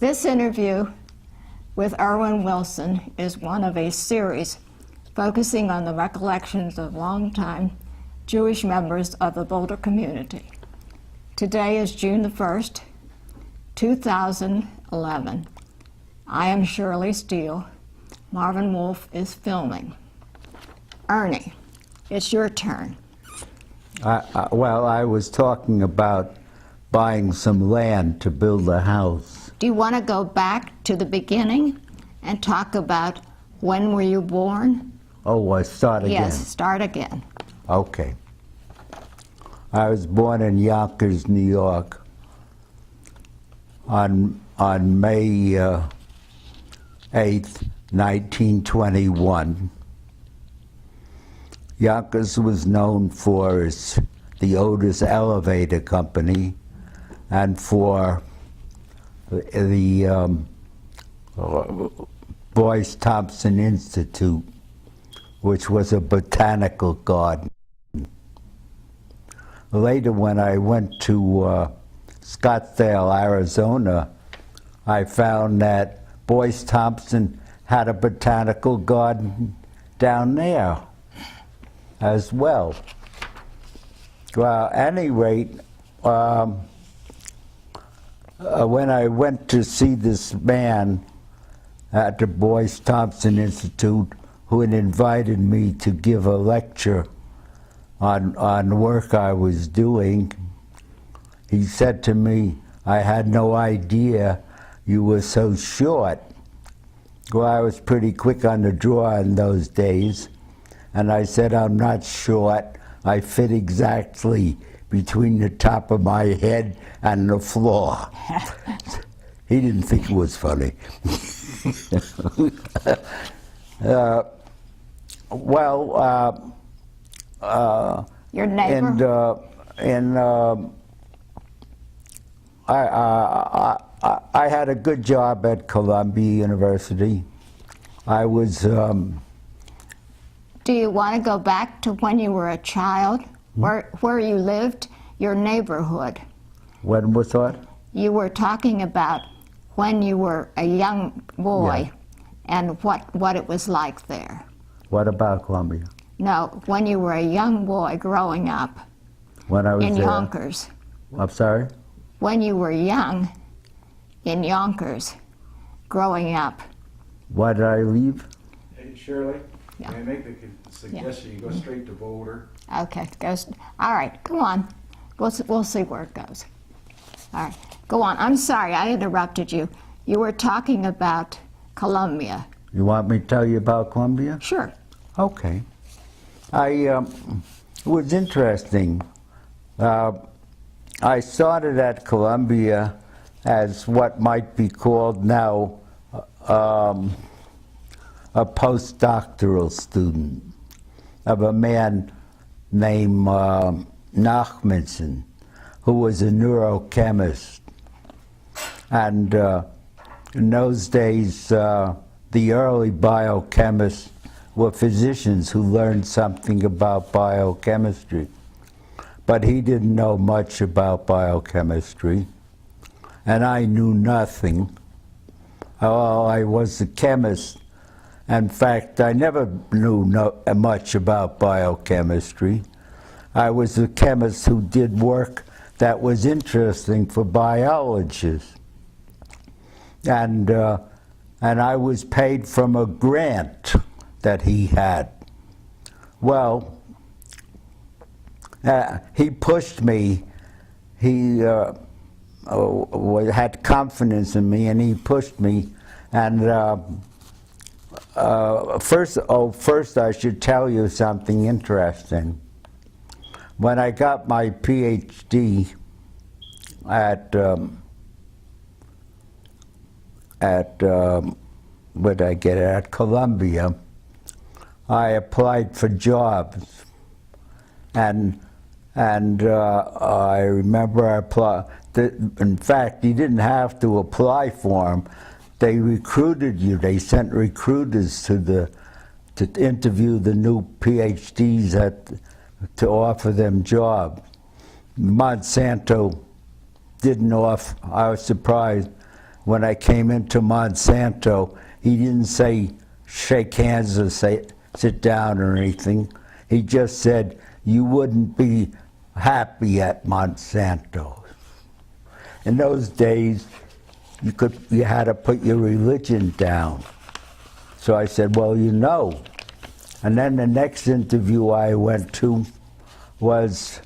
This interview with Irwin Wilson is one of a series focusing on the recollections of longtime Jewish members of the Boulder community. Today is June the 1st, 2011. I am Shirley Steele. Marvin Wolf is filming. Ernie, it's your turn. Well, I was talking about buying some land to build a house. Do you want to go back to the beginning and talk about when were you born? Oh, start again? Yes, start again. Okay. I was born in Yonkers, New York on May 8th, 1921. Yonkers was known for the Otis Elevator Company and for the Boyce Thompson Institute, which was a botanical garden. Later, when I went to Scottsdale, Arizona, I found that Boyce Thompson had a botanical garden down there as well. Well, at any rate, when I went to see this man at the Boyce Thompson Institute, who had invited me to give a lecture on work I was doing, he said to me, "I had no idea you were so short." Well, I was pretty quick on the draw in those days, and I said, "I'm not short. I fit exactly between the top of my head and the floor." He didn't think it was funny. Your neighbor? I had a good job at Columbia University. I was. Do you want to go back to when you were a child, where you lived, your neighborhood? When was that? You were talking about when you were a young boy, yeah, and what it was like there. What about Columbia? No, when you were a young boy growing up when I was in there? Yonkers. I'm sorry? When you were young in Yonkers, growing up. Why did I leave? Hey, Shirley, Yeah. may I make the suggestion you go straight to Boulder? Okay, all right, go on. We'll see where it goes. All right, go on. I'm sorry, I interrupted you. You were talking about Columbia. You want me to tell you about Columbia? Sure. Okay. It was interesting. I started at Columbia as what might be called now a postdoctoral student of a man named Nachmanson, who was a neurochemist. And in those days, the early biochemists were physicians who learned something about biochemistry. But he didn't know much about biochemistry, and I knew nothing. Oh, I was a chemist. In fact, I never knew much about biochemistry. I was a chemist who did work that was interesting for biologists. And I was paid from a grant that he had. Well, he pushed me. He had confidence in me, and he pushed me. And first I should tell you something interesting. When I got my PhD at where did I get it? At Columbia, I applied for jobs, and I remember I applied. In fact, you didn't have to apply for them. They recruited you. They sent recruiters to interview the new PhDs to offer them jobs. Monsanto didn't offer. I was surprised. when I came into Monsanto, he didn't say shake hands or say sit down or anything. He just said, you wouldn't be happy at Monsanto. In those days, you had to put your religion down. So I said, well, you know. And then the next interview I went to was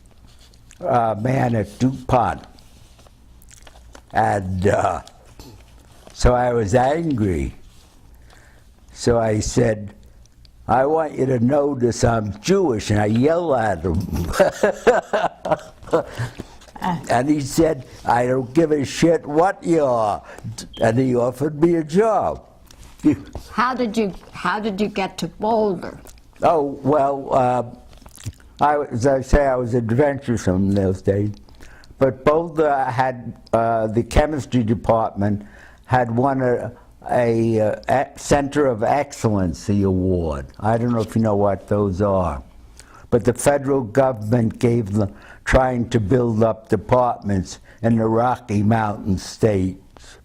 a man at DuPont. And so I was angry. So I said, I want you to notice I'm Jewish, and I yelled at him. And he said, I don't give a shit what you are. And he offered me a job. How did you get to Boulder? Oh, well, as I say, I was adventuresome in those days. But Boulder had, the chemistry department had won a Center of Excellency Award. I don't know if you know what those are. But the federal government gave them, trying to build up departments in the Rocky Mountain states,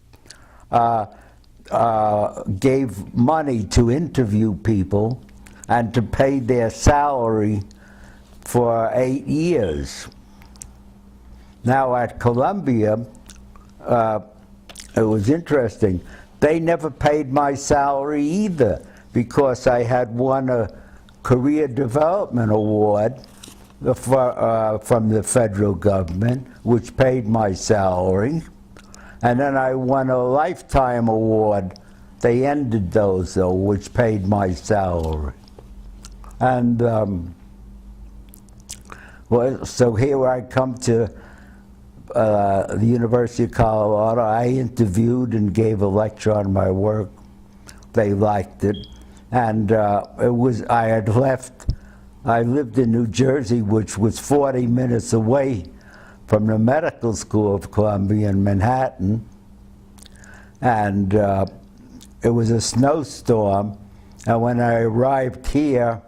gave money to interview people and to pay their salary for 8 years. Now at Columbia, it was interesting. They never paid my salary either, because I had won a Career Development Award from the federal government, which paid my salary. And then I won a Lifetime Award. They ended those, though, which paid my salary. And well, so here I come to the University of Colorado. I interviewed and gave a lecture on my work. They liked it. And I had left, I lived in New Jersey, which was 40 minutes away from the medical school of Columbia in Manhattan. And it was a snowstorm. And when I arrived here,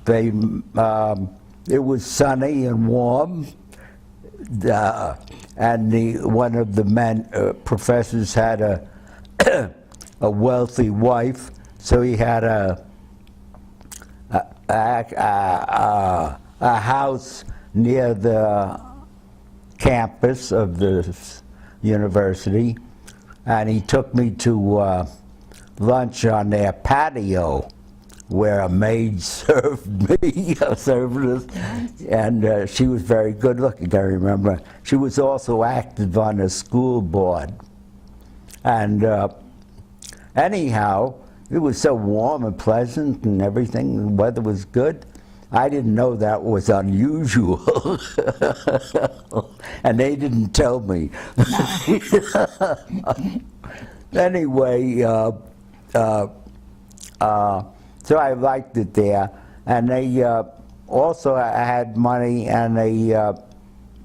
it was sunny and warm. And one of the professors had a wealthy wife, so he had a house near the campus of the university, and he took me to lunch on their patio, where a maid served me, a servant, and she was very good looking, I remember. She was also active on the school board. And anyhow, it was so warm and pleasant and everything, the weather was good. I didn't know that was unusual. And they didn't tell me. Anyway, so I liked it there, and they also had money, and they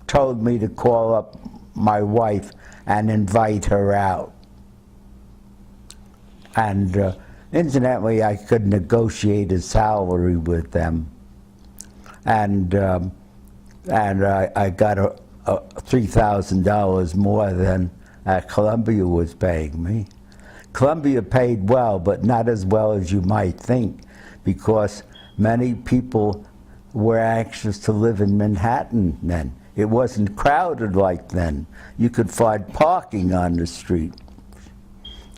told me to call up my wife and invite her out. And incidentally, I could negotiate a salary with them, and I got $3,000 more than Columbia was paying me. Columbia paid well, but not as well as you might think, because many people were anxious to live in Manhattan then. It wasn't crowded like then. You could find parking on the street.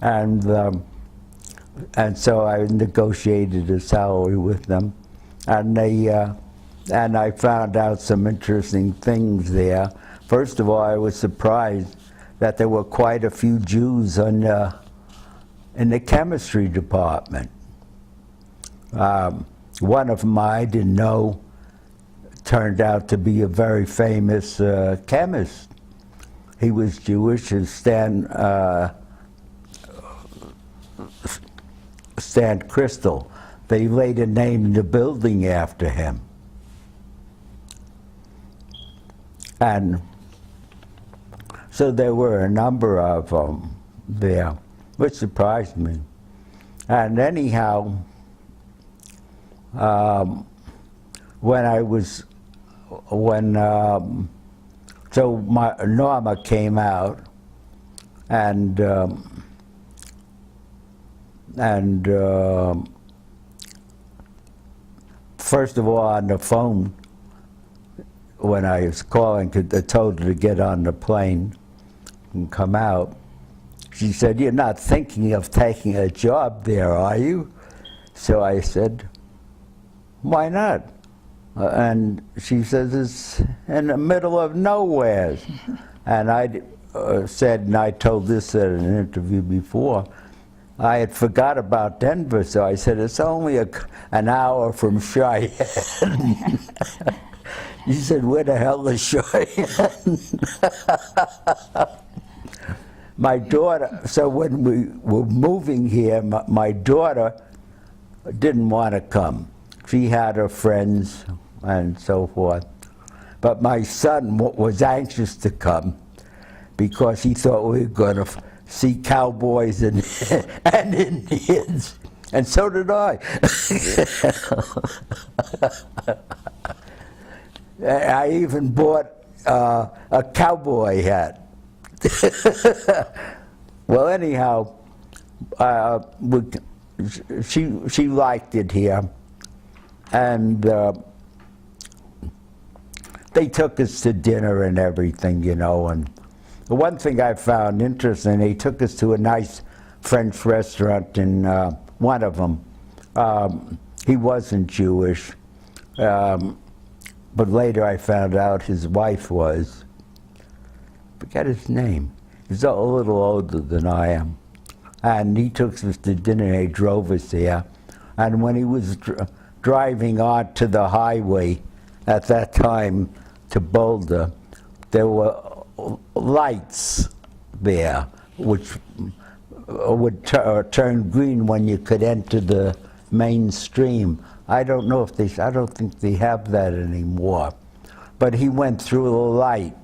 And so I negotiated a salary with them, and I found out some interesting things there. First of all, I was surprised that there were quite a few Jews in the chemistry department. One of them I didn't know turned out to be a very famous chemist. He was Jewish, as Stan Crystal. They later named the building after him. And so there were a number of them there, which surprised me. And anyhow, so Norma came out, and first of all, on the phone, when I was calling, I told her to get on the plane and come out. She said, "You're not thinking of taking a job there, are you?" So I said, "Why not?" And she says, "It's in the middle of nowhere." And I said, and I told this at an interview before, I had forgot about Denver, so I said, "It's only an hour from Cheyenne." She said, "Where the hell is Cheyenne?" My daughter, so when we were moving here, my daughter didn't want to come. She had her friends and so forth. But my son was anxious to come because he thought we were going to see cowboys and, and Indians. And so did I. I even bought a cowboy hat. Well, anyhow, she liked it here, and they took us to dinner and everything, you know. And the one thing I found interesting, they took us to a nice French restaurant in one of them. He wasn't Jewish, but later I found out his wife was. Forget his name. He's a little older than I am. And he took us to dinner, and he drove us there. And when he was driving on to the highway at that time to Boulder, there were lights there which would turn green when you could enter the mainstream. I don't know if I don't think they have that anymore. But he went through the light,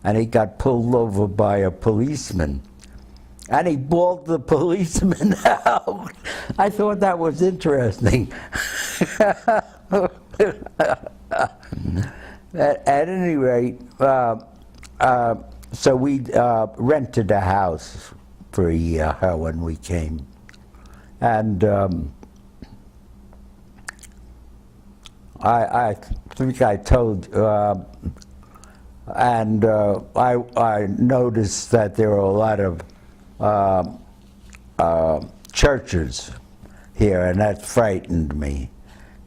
and he got pulled over by a policeman. And he bawled the policeman out. I thought that was interesting. At any rate, so we rented a house for a year when we came. And I think I told, and I noticed that there were a lot of churches here, and that frightened me,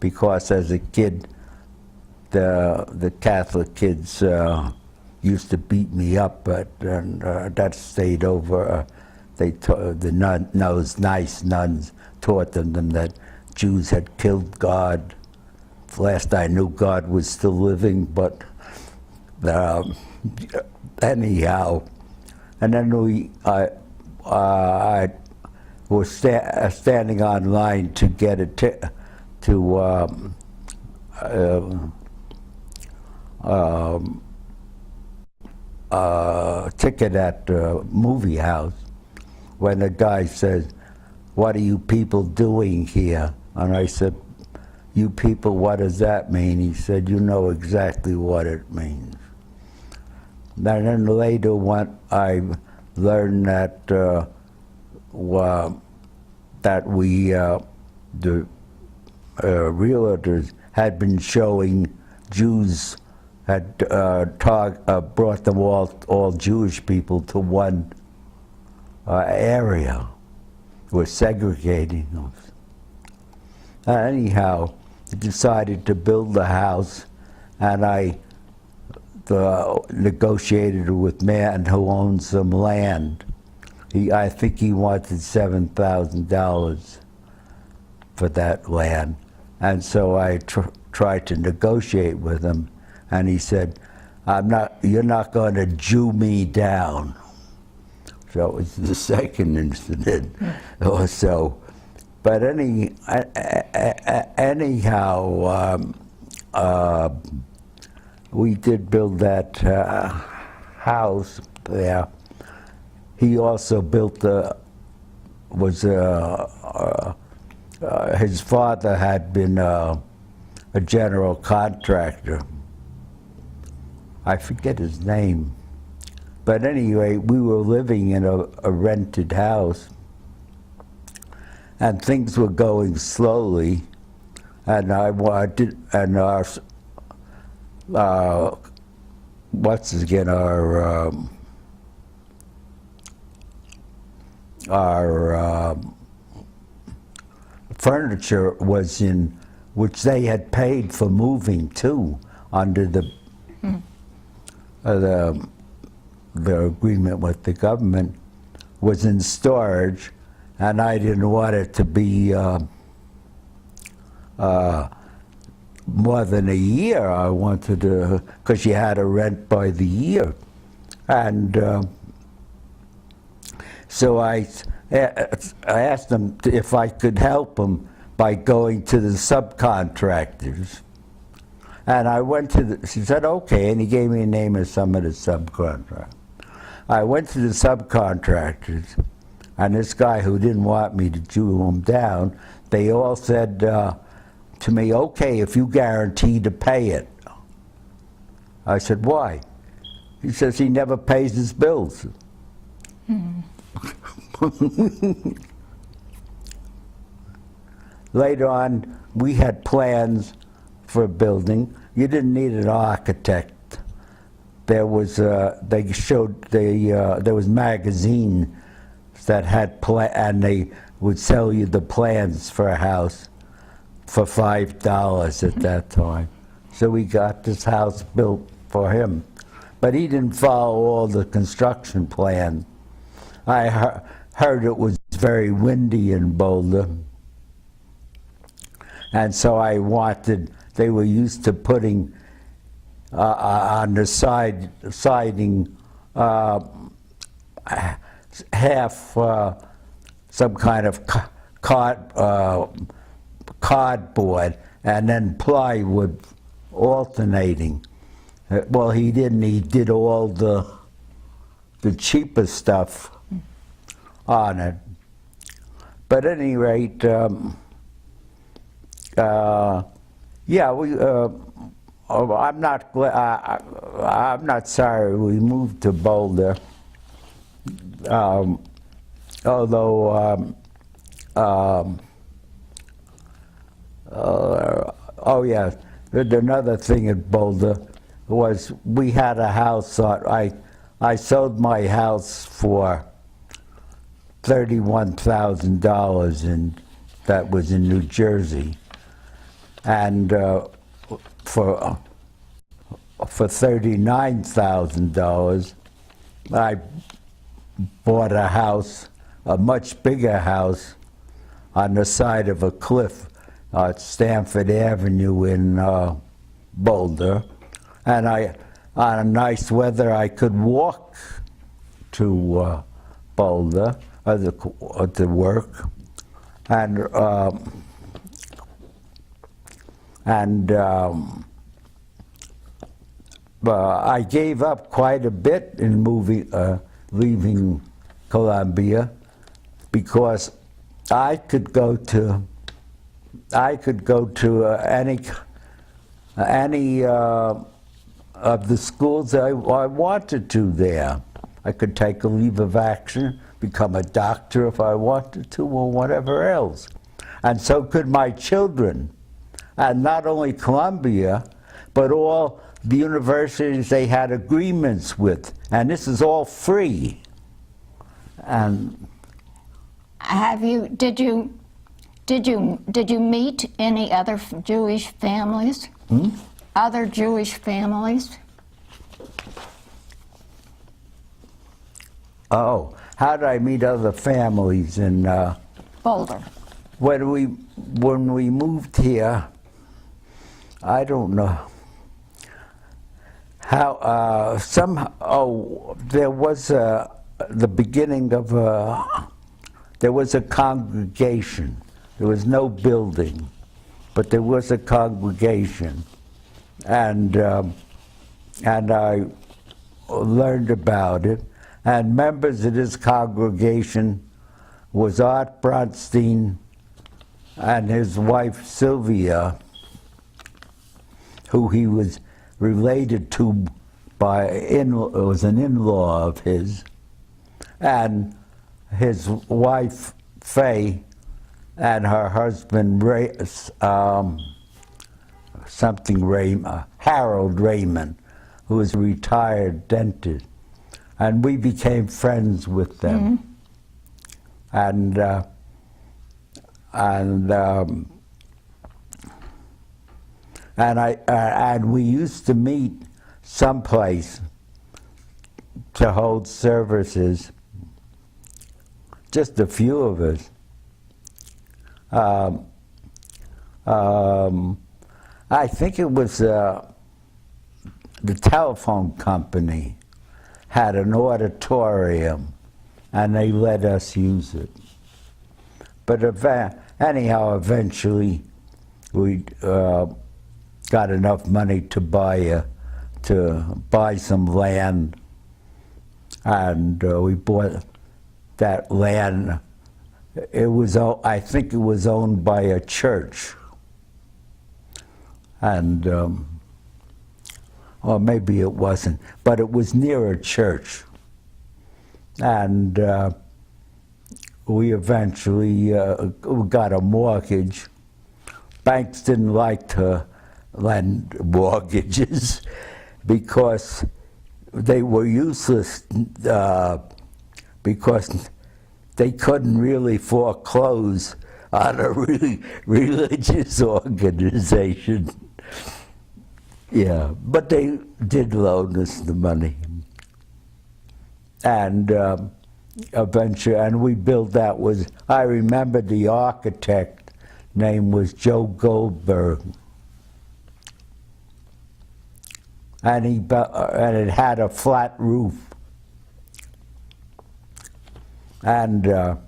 because as a kid, the Catholic kids used to beat me up, but that stayed over. Those nice nuns taught them that Jews had killed God. Last I knew, God was still living, but anyhow. And then I was standing online to get a ticket at the movie house, when the guy said, "What are you people doing here?" And I said, "You people, what does that mean?" He said, "You know exactly what it means." And then later I learned that the realtors had been showing Jews, had brought them all Jewish people to one area. Were segregating them. Anyhow, I decided to build the house, and I negotiated with a man who owned some land. I think he wanted $7,000 for that land, and so I tried to negotiate with him, and he said, "You're not going to Jew me down." So it was the second incident or so. But anyhow, we did build that house there. He also built his father had been a general contractor. I forget his name. But anyway, we were living in a rented house, and things were going slowly, and I wanted, and our furniture was in, which they had paid for moving too, under the agreement with the government, was in storage, and I didn't want it to be more than a year. I wanted to, because you had to rent by the year. And so I asked them if I could help them by going to the subcontractors. And I went to she said, okay, and he gave me a name of some of the subcontractors. I went to the subcontractors, and this guy who didn't want me to chew them down, they all said to me, okay, if you guarantee to pay it. I said, why? He says he never pays his bills. Later on, we had plans for a building. You didn't need an architect. There was they showed there was magazines that had and they would sell you the plans for a house for $5 at that time. So we got this house built for him, but he didn't follow all the construction plan. I heard it was very windy in Boulder, and so I wanted. They were used to putting on the siding half some kind of cardboard and then plywood alternating. Well, he didn't. He did all the cheaper stuff on it. But at any rate, yeah, I'm not sorry we moved to Boulder, although oh yeah, another thing at Boulder was we had a house. I sold my house for $31,000, and that was in New Jersey. And for $39,000, I bought a house, a much bigger house, on the side of a cliff at Stanford Avenue in Boulder. And on nice weather, I could walk to Boulder to work, and I gave up quite a bit in leaving Columbia, because I could go to any of the schools I wanted to there. I could take a leave of action, become a doctor if I wanted to, or whatever else. And so could my children. And not only Columbia, but all the universities they had agreements with. And this is all free. And did you meet any other Jewish families? Other Jewish families? Oh, how did I meet other families in Boulder? When we moved here, I don't know how there was the beginning of there was a congregation. There was no building, but there was a congregation, and I learned about it. And members of this congregation was Art Bronstein and his wife Sylvia, who he was related to it was an in-law of his, and his wife Faye and her husband Harold Raymond, who was a retired dentist, and we became friends with them. And we used to meet someplace to hold services, just a few of us. I think it was the telephone company had an auditorium, and they let us use it. But anyhow, eventually we got enough money to buy some land, and we bought that land. I think it was owned by a church, and or maybe it wasn't, but it was near a church, and we eventually got a mortgage. Banks didn't like to lend mortgages because they were useless, because they couldn't really foreclose on a really religious organization. Yeah, but they did loan us the money. And eventually, and we built that I remember the architect name was Joe Goldberg. And it had a flat roof. And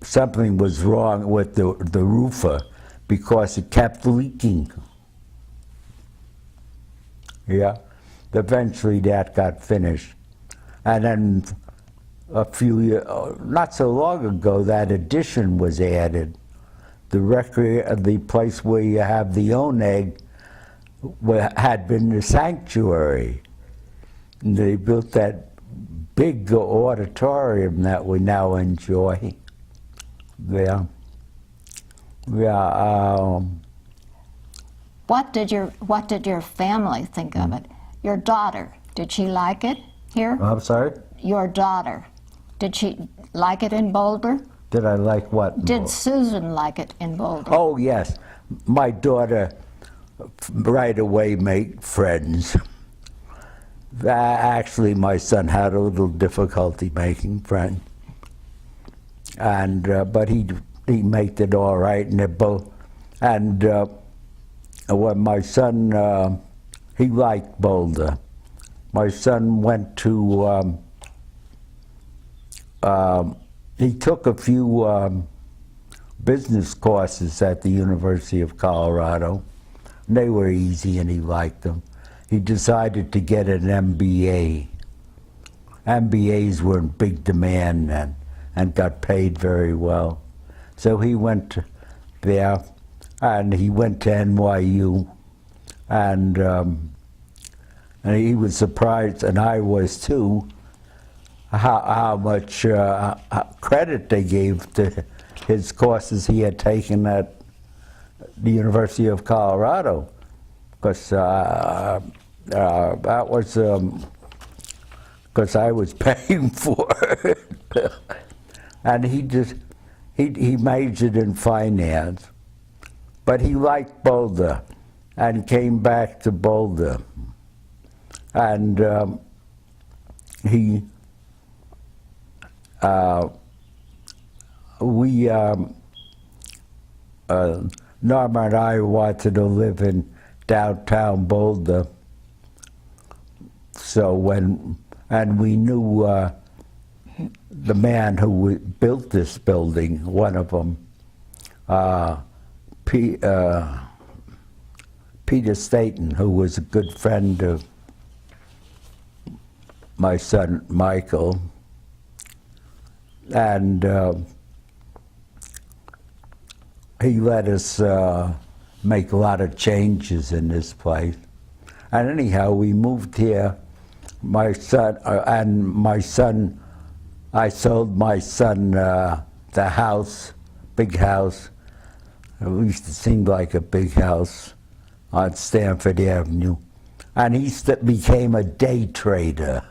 something was wrong with the roofer because it kept leaking. Yeah, eventually that got finished. And then a few years, not so long ago, that addition was added. The place where you have the oneg had been the sanctuary. And they built that big auditorium that we now enjoy. Yeah. Yeah. What did your family think of it? Your daughter, did she like it here? I'm sorry? Your daughter, did she like it in Boulder? Did I like what? Did Susan like it in Boulder? Oh, yes. My daughter right away made friends. Actually, my son had a little difficulty making friends. And, but he made it all right, and when my son, he liked Boulder. My son went to, he took a few business courses at the University of Colorado. And they were easy and he liked them. He decided to get an MBA. MBAs were in big demand then and got paid very well. So he went there, and he went to NYU, and he was surprised, and I was too, how much credit they gave to his courses he had taken at the University of Colorado, because that was because I was paying for it. And he majored in finance, but he liked Boulder and came back to Boulder. And Norma and I wanted to live in downtown Boulder. So and we knew the man who built this building, one of them, Peter Staten, who was a good friend of my son Michael, and he let us make a lot of changes in this place. And anyhow, we moved here. My son, I sold my son the house, big house. At least it seemed like a big house on Stanford Avenue. And he became a day trader,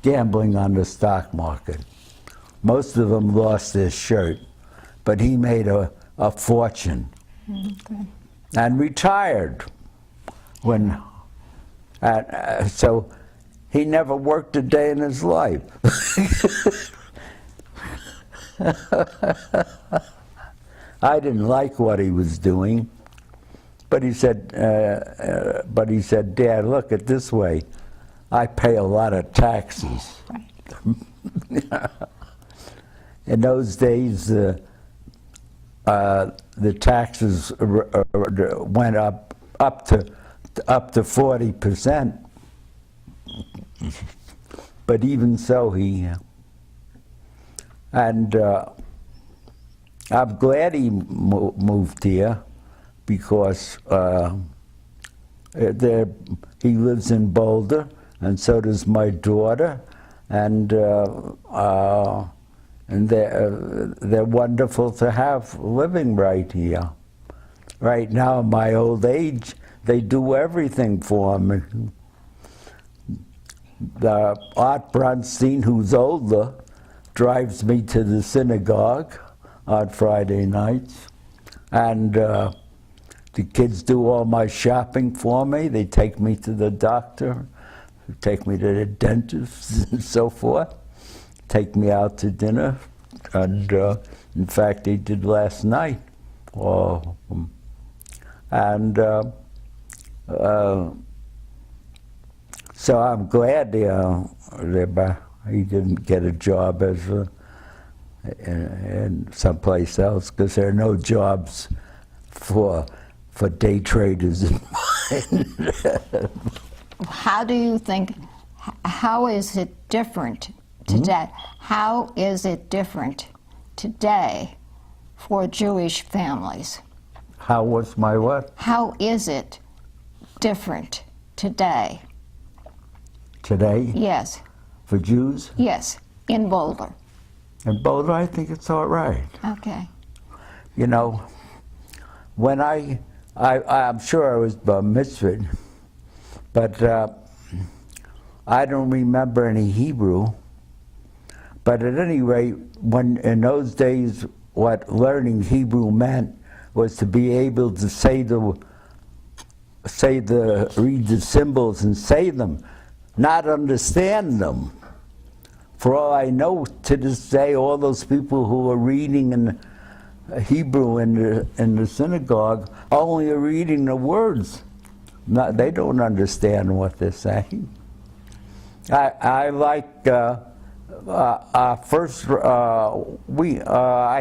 gambling on the stock market. Most of them lost their shirt, but he made a fortune. Okay. And retired so he never worked a day in his life. I didn't like what he was doing, but he said, Dad, look at this way. I pay a lot of taxes. Right. In those days, the taxes went up to 40%. But even so, I'm glad he moved here because he lives in Boulder, and so does my daughter, and they're wonderful to have living right here. Right now, in my old age, they do everything for me. The Art Bronstein, who's older, drives me to the synagogue on Friday nights, and the kids do all my shopping for me. They take me to the doctor, take me to the dentist, and so forth. Take me out to dinner, and in fact, they did last night. So I'm glad he didn't get a job as in someplace else, because there are no jobs for day traders in mine. How do you think, how is it different today? How is it different today for Jewish families? How was my what? How is it different today? Today? Yes. For Jews? Yes, in Boulder. In Boulder, I think it's all right. Okay. You know, when I'm sure I was Bar Mitzvah, but I don't remember any Hebrew. But at any rate, in those days, what learning Hebrew meant was to be able to read the symbols and say them, not understand them. For all I know, to this day, all those people who are reading in Hebrew in the synagogue only are reading the words. They don't understand what they're saying. I like I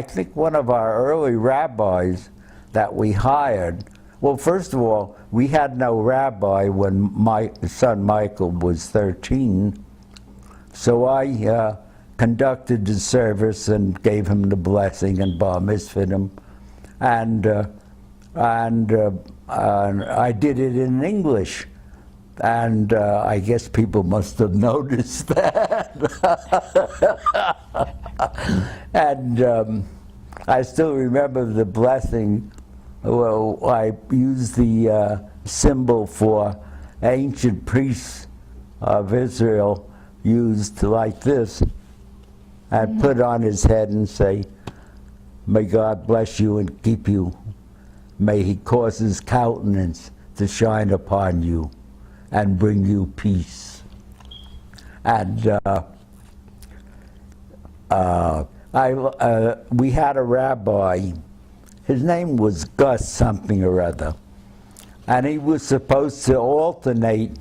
think one of our early rabbis that we hired. Well, first of all, we had no rabbi when my son Michael was 13. So I conducted the service and gave him the blessing and bar mitzvahed him, and I did it in English, and I guess people must have noticed that. And I still remember the blessing. Well, I used the symbol for ancient priests of Israel used like this, and put on his head and say, "May God bless you and keep you. May he cause his countenance to shine upon you and bring you peace." And we had a rabbi, his name was Gus something or other, and he was supposed to alternate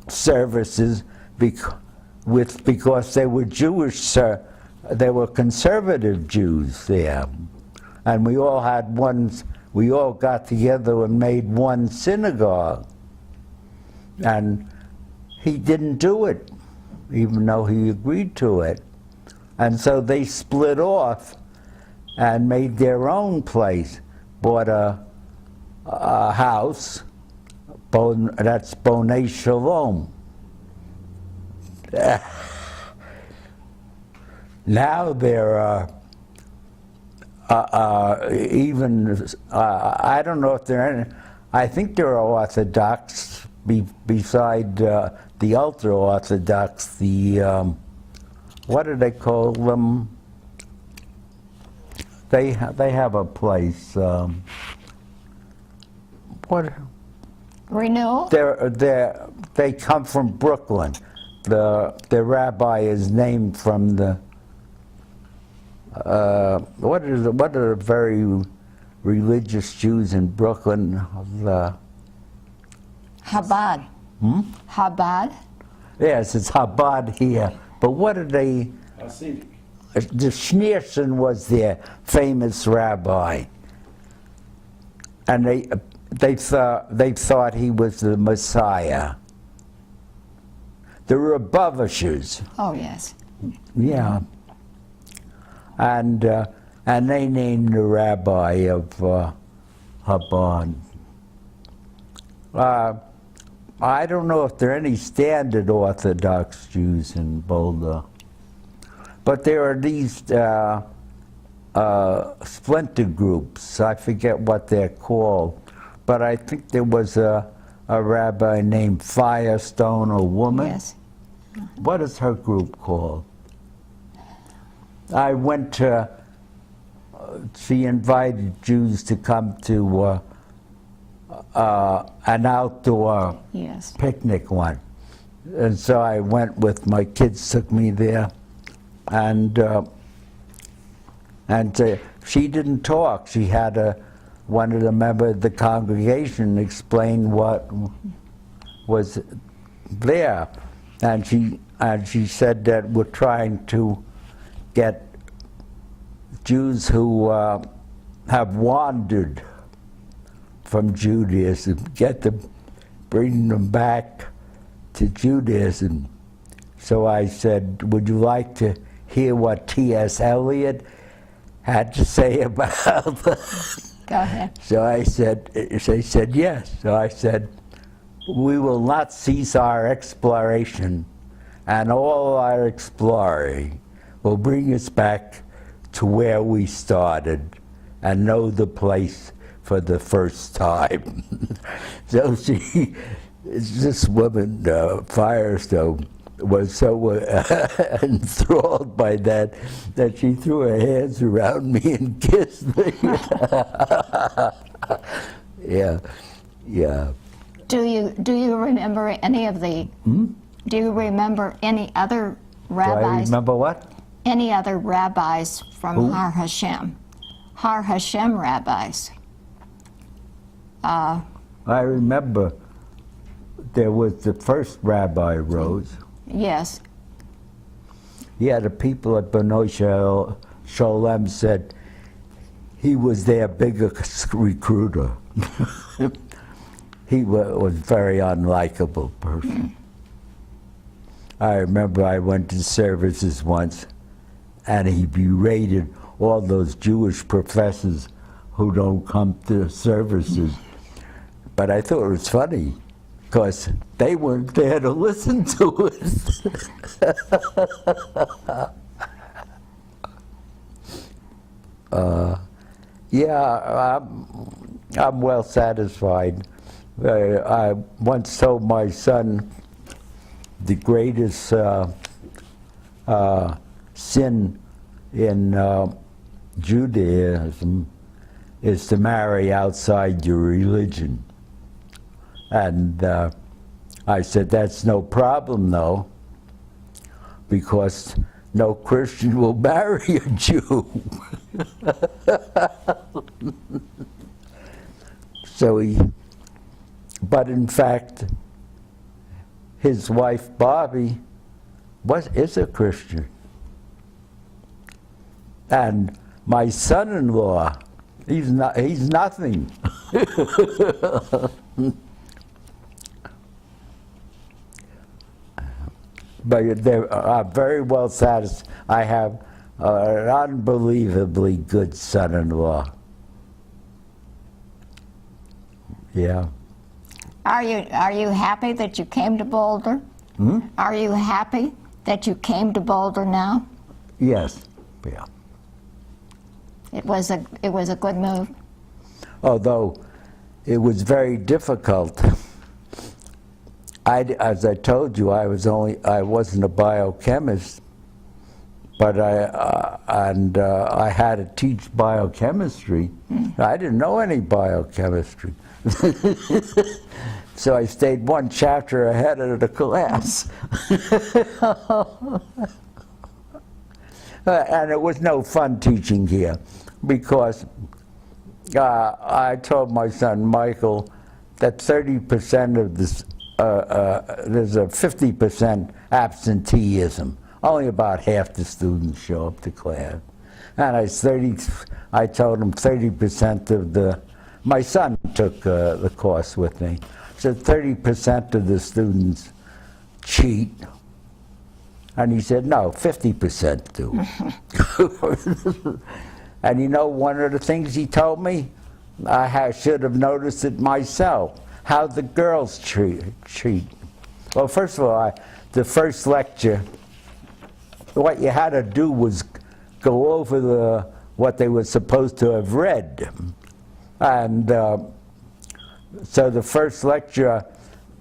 services because they were Jewish, they were conservative Jews there, and we all got together and made one synagogue, and he didn't do it, even though he agreed to it, and so they split off and made their own place. bought a house, that's Bonei Shalom. Now there are even, I don't know if there are any, I think there are Orthodox beside the ultra-Orthodox, the, what do they call them? They have a place, what? Renewal? They come from Brooklyn. The rabbi is named from the, what are the very religious Jews in Brooklyn? Chabad. Chabad? Yes, it's Chabad here. But what are they? Hasidic. The Schneerson was their famous rabbi, and they thought he was the Messiah. The Rabovishers. Oh, yes. Yeah. And they named the rabbi of Chabad. I don't know if there are any standard Orthodox Jews in Boulder, but there are these splinter groups. I forget what they're called, but I think there was a rabbi named Firestone, a woman. Yes. What is her group called? I went to, she invited Jews to come to an outdoor Yes. picnic one. And so I went with, my kids took me there, and she didn't talk. She had one of the members of the congregation explain what was there. And she said that we're trying to get Jews who have wandered from Judaism, bring them back to Judaism. So I said, would you like to hear what T.S. Eliot had to say about that? Go ahead. So I said, they said yes. So I said, we will not cease our exploration, and all our exploring will bring us back to where we started and know the place for the first time. So this woman, Firestone, was so enthralled by that she threw her hands around me and kissed me. Yeah. Do you remember any of the? Do you remember any other Do I rabbis? remember what? Any other rabbis from Who? Har HaShem? Har HaShem rabbis. I remember there was the first Rabbi Rose. Yes. Yeah, the people at Bonei Shalom said he was their biggest recruiter. He was a very unlikable person. I remember I went to services once, and he berated all those Jewish professors who don't come to services. But I thought it was funny, because they weren't there to listen to it. Yeah, I'm well satisfied. I once told my son the greatest sin in Judaism is to marry outside your religion. And I said, that's no problem, though, because no Christian will marry a Jew. But in fact, his wife, Bobby, is a Christian. And my son-in-law, he's nothing. But they're very well satisfied. I have an unbelievably good son-in-law. Yeah. Are you happy that you came to Boulder? Are you happy that you came to Boulder now? Yes. Yeah. It was a good move. Although it was very difficult. As I told you, I wasn't a biochemist, but I had to teach biochemistry. I didn't know any biochemistry. So I stayed one chapter ahead of the class. And it was no fun teaching here, because I told my son Michael that 30% of this, there's a 50% absenteeism. Only about half the students show up to class. And I told him 30% of my son took the course with me. So 30% of the students cheat. And he said, no, 50% do. And you know, one of the things he told me, I should have noticed it myself, how the girls cheat. Well, first of all, the first lecture, what you had to do was go over what they were supposed to have read. And so the first lecture,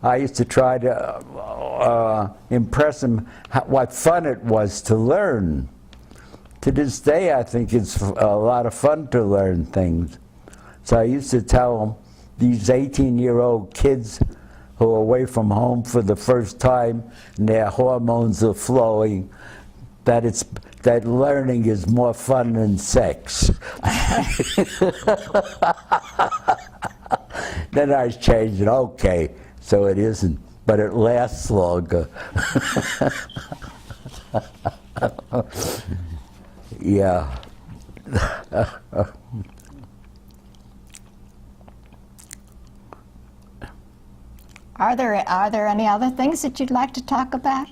I used to try to impress them what fun it was to learn. To this day, I think it's a lot of fun to learn things. So I used to tell them, these 18-year-old kids who are away from home for the first time, and their hormones are flowing, that learning is more fun than sex. Then I changed it, okay, so it isn't, but it lasts longer. Yeah. Are there any other things that you'd like to talk about?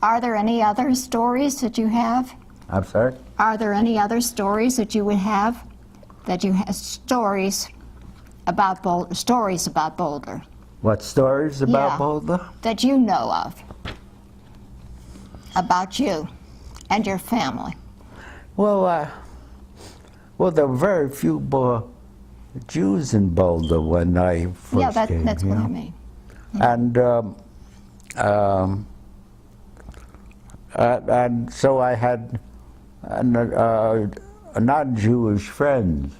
Are there any other stories that you have? I'm sorry? Are there any other stories that you would have? Stories about Boulder? What stories about Yeah. Boulder? That you know of about you and your family. Well, there were very few Jews in Boulder when I first came. That's what I mean. And so I had non-Jewish friends.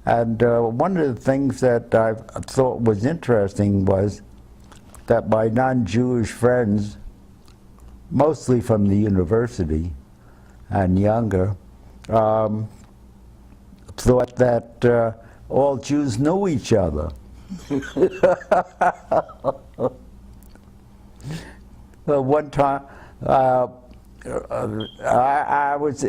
And one of the things that I thought was interesting was that my non-Jewish friends, mostly from the university and younger, thought that all Jews knew each other. One time, I was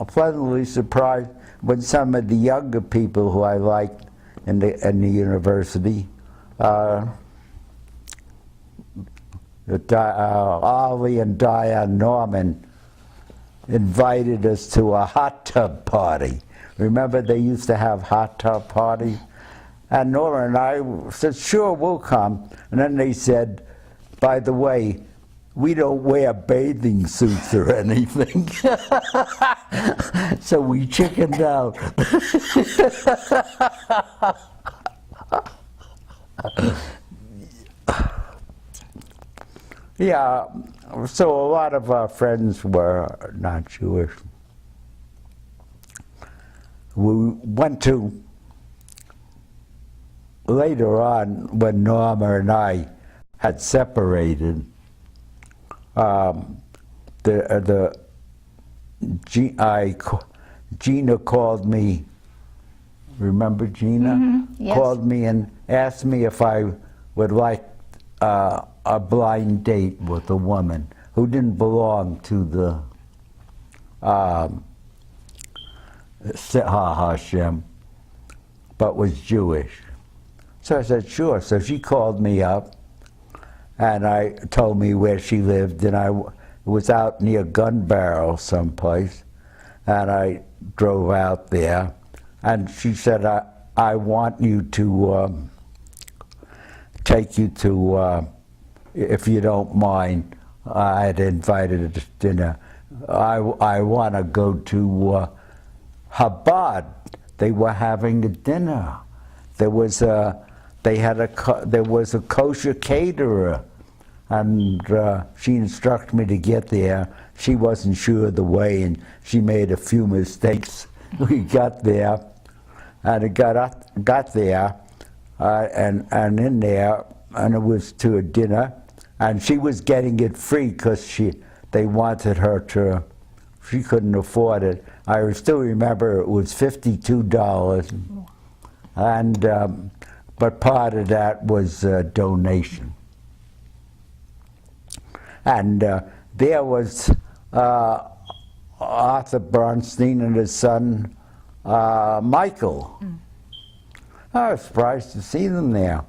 pleasantly surprised when some of the younger people who I liked in the university, Ollie and Diane Norman, invited us to a hot tub party. Remember they used to have hot tub parties? And Nora and I said, sure, we'll come. And then they said, by the way, we don't wear bathing suits or anything. So we chickened out. Yeah, so a lot of our friends were not Jewish. We went to, later on, when Norma and I had separated, Gina called me, remember Gina? Mm-hmm. Yes. Called me and asked me if I would like a blind date with a woman who didn't belong to the Har HaShem, but was Jewish. So I said, sure. So she called me up, and told me where she lived, and I was out near Gun Barrel someplace, and I drove out there, and she said, I want you to take you to, if you don't mind, I had invited her to dinner. I want to go to Chabad. They were having a dinner. There was a kosher caterer, and she instructed me to get there. She wasn't sure of the way, and she made a few mistakes. We got there, and it got there, and in there, and it was to a dinner, and she was getting it free because they wanted her to. She couldn't afford it. I still remember it was $52, and but part of that was a donation. And there was Arthur Bronstein and his son Michael. I was surprised to see them there.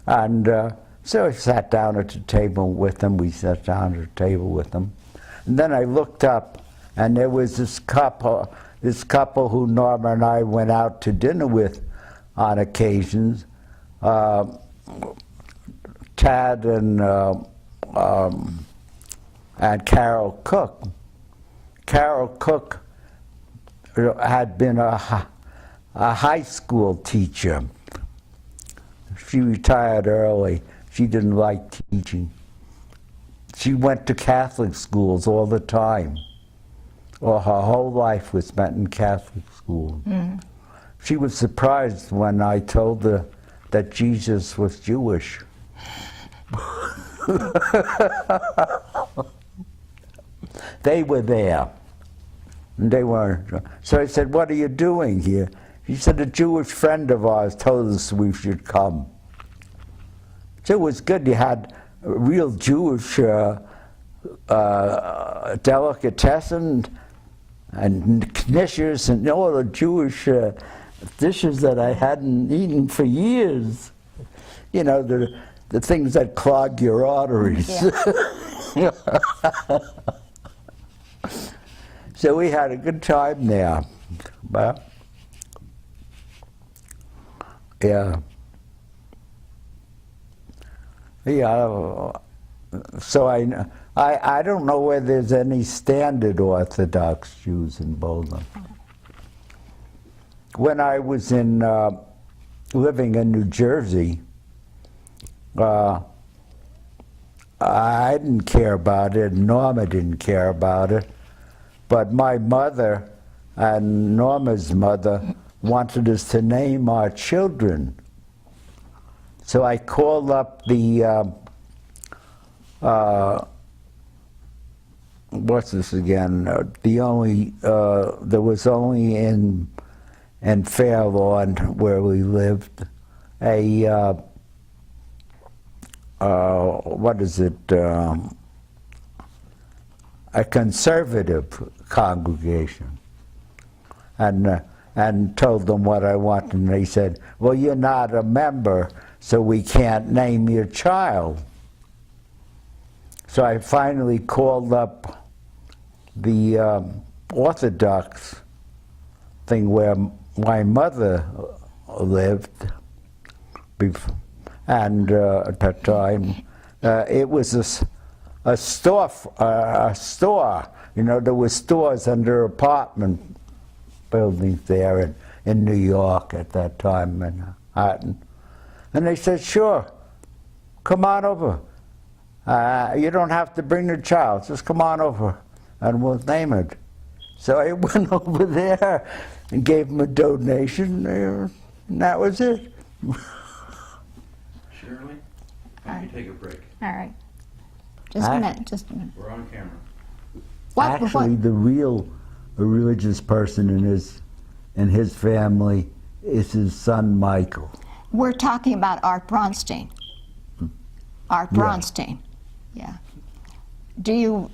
And so I sat down at the table with them. We sat down at the table with them. And then I looked up, and there was this couple who Norma and I went out to dinner with on occasions, Tad and Carol Cook. Carol Cook had been a high school teacher. She retired early. She didn't like teaching. She went to Catholic schools all the time. Well, her whole life was spent in Catholic school. Mm. She was surprised when I told her that Jesus was Jewish. They were there. And they weren't. So I said, "What are you doing here?" She said, "A Jewish friend of ours told us we should come." So it was good. You had real Jewish delicatessen and knishes and all the Jewish dishes that I hadn't eaten for years. You know, the things that clog your arteries. Yeah. So we had a good time there. But, yeah. Yeah. So I don't know whether there's any standard Orthodox Jews in Boulder. When I was living in New Jersey, I didn't care about it, Norma didn't care about it, but my mother and Norma's mother wanted us to name our children. So I called up the, what's this again? There was only in Fairlawn, where we lived, what is it? A conservative congregation, and told them what I wanted, and they said, "Well, you're not a member, so we can't name your child." So I finally called up the Orthodox thing where my mother lived, and at that time it was a store. You know, there were stores under apartment buildings there in New York at that time, in Manhattan. And they said, "Sure, come on over. You don't have to bring the child, just come on over and we'll name it." So I went over there and gave them a donation, and that was it. Shirley, why don't you take a break? All right. Just a minute, just a minute. We're on camera. Actually, the real religious person in his family is his son Michael. We're talking about Art Bronstein. Art Bronstein, yeah. Do you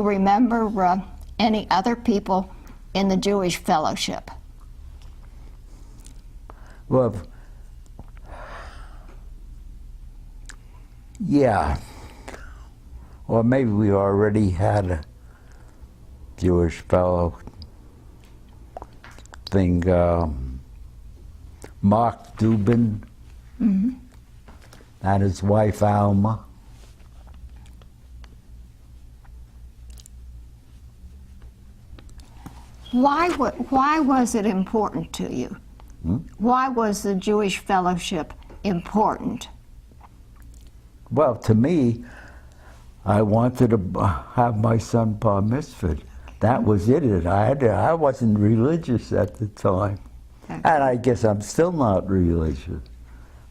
remember any other people in the Jewish Fellowship? Well, yeah. Or maybe we already had a Jewish fellow thing. Mark Dubin and his wife Alma. Why was it important to you? Why was the Jewish Fellowship important? Well, to me, I wanted to have my son Bar Mitzvah. That was it. I wasn't religious at the time. Okay. And I guess I'm still not religious.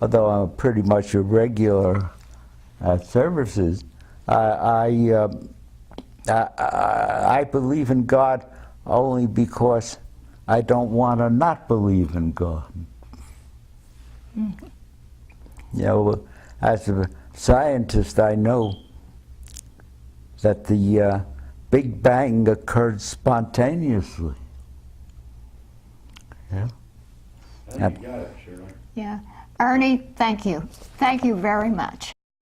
Although I'm pretty much a regular at services. I believe in God only because I don't want to not believe in God. You know, as a scientist, I know that the Big Bang occurred spontaneously. Yeah. I think you got it, Shirley. Yeah. Ernie, thank you. Thank you very much.